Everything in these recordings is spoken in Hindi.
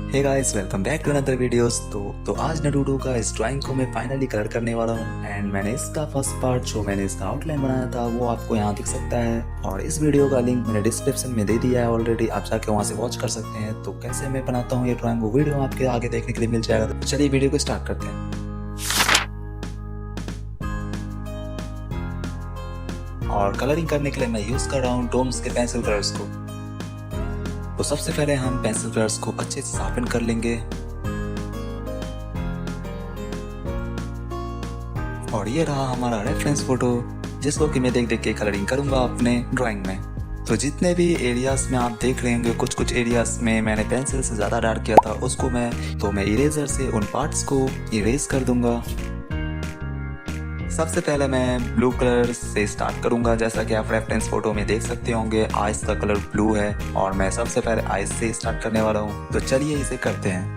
Hey guys, welcome back to another videos. तो आज नारुतो का इस ड्राइंग को मैं फाइनली कलर करने वाला हूँ एंड मैंने इसका फर्स्ट पार्ट जो मैंने इसका आउटलाइन बनाया था वो आपको यहाँ दिख सकता है और इस वीडियो का लिंक मैंने डिस्क्रिप्शन में दे दिया है ऑलरेडी, आप जाके वहाँ से वॉच कर सकते हैं। तो कैसे मैं बनाता हूँ ये ड्राइंग वो वीडियो आपके आगे देखने के लिए मिल जाएगा। तो चलिए वीडियो को स्टार्ट करते हैं। और कलरिंग करने के लिए मैं यूज कर रहा हूँ डोम्स के पेंसिल कलर्स को। तो सबसे पहले हम पेंसिल कलर्स को अच्छे से शार्पन कर लेंगे और ये रहा हमारा रेफरेंस फोटो जिसको कि मैं देख देख के कलरिंग करूंगा अपने ड्राइंग में। तो जितने भी एरियाज में आप देख रहे होंगे कुछ एरियाज में मैंने पेंसिल से ज़्यादा डार्क किया था उसको मैं इरेजर से उन पार्ट्स को इरेज कर दूंगा। सबसे पहले मैं ब्लू कलर से स्टार्ट करूंगा। जैसा कि आप रेफरेंस फोटो में देख सकते होंगे आइस का कलर ब्लू है और मैं सबसे पहले आइस से स्टार्ट करने वाला हूं। तो चलिए इसे करते हैं।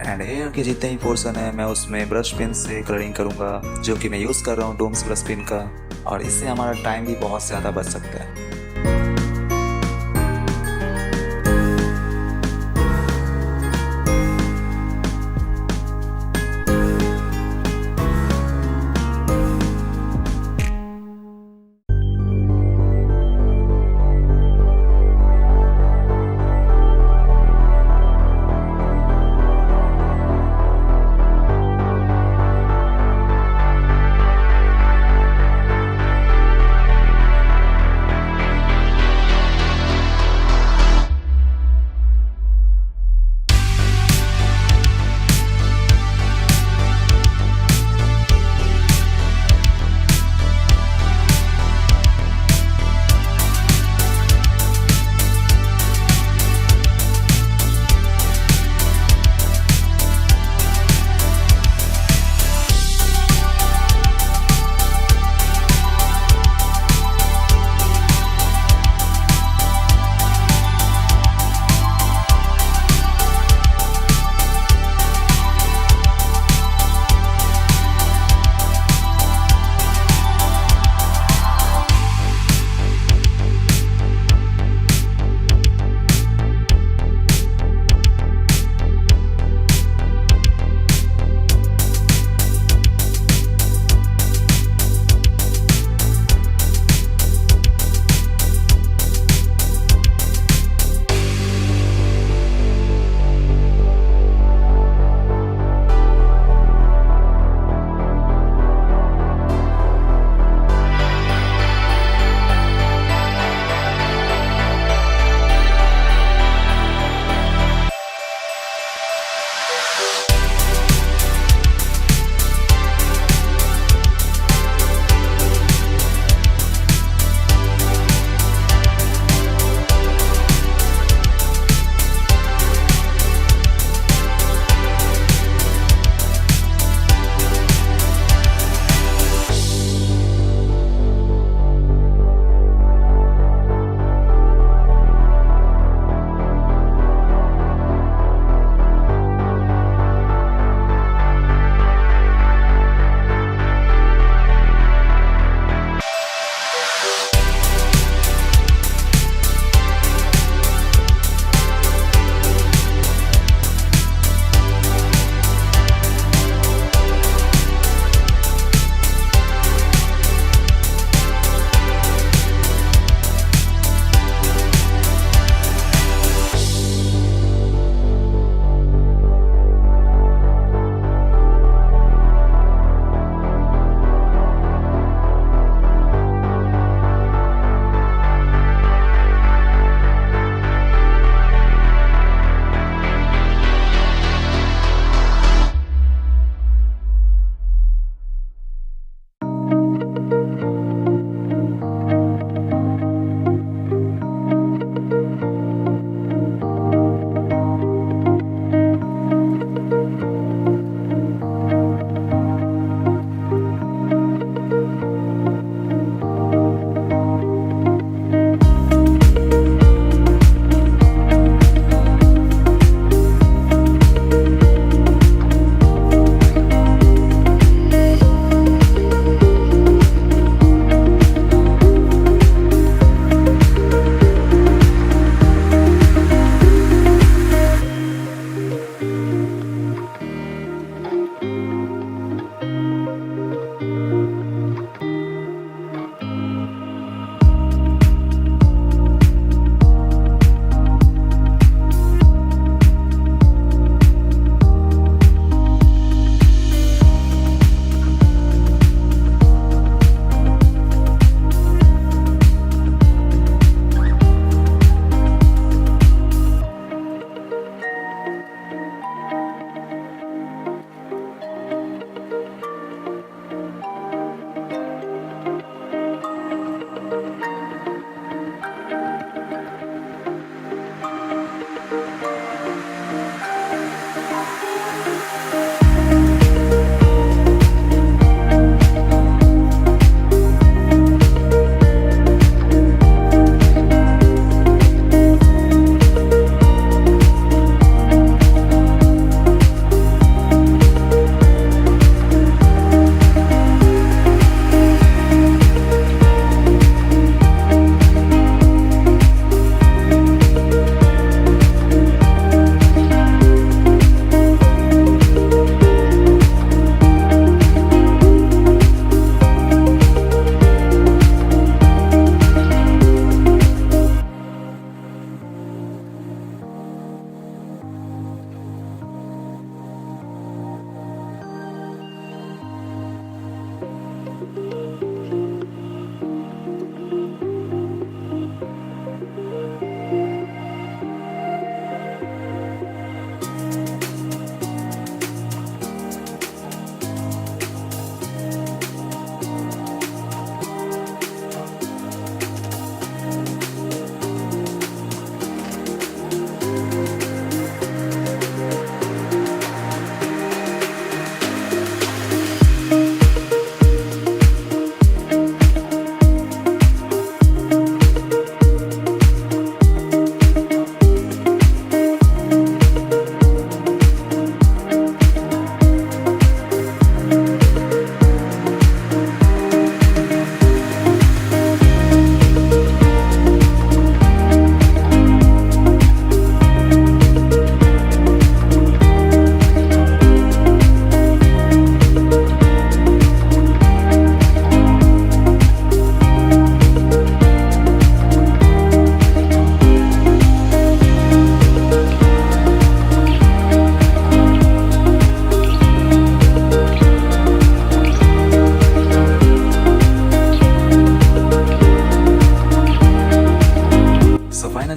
एंड हेयर के जितने ही पोर्शन है मैं उसमें ब्रश पेन से कलरिंग करूंगा जो कि मैं यूज़ कर रहा हूँ डोम्स ब्रश पेन का, और इससे हमारा टाइम भी बहुत ज़्यादा बच सकता है।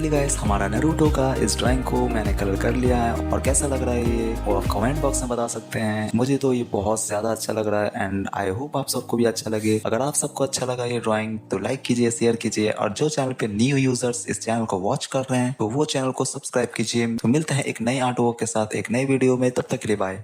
फाइनली गाइस हमारा नारुतो का इस ड्राइंग को मैंने कलर कर लिया है और कैसा लग रहा है ये वो आप कमेंट बॉक्स में बता सकते हैं। मुझे तो ये बहुत ज्यादा अच्छा लग रहा है एंड आई होप आप सबको भी अच्छा लगे। अगर आप सबको अच्छा लगा ये ड्राइंग तो लाइक कीजिए, शेयर कीजिए और जो चैनल पे न्यू यूजर्स इस चैनल को वॉच कर रहे हैं तो वो चैनल को सब्सक्राइब कीजिए। तो मिलते हैं एक नई आर्ट वर्क के साथ एक नई वीडियो में, तब तक के लिए बाय।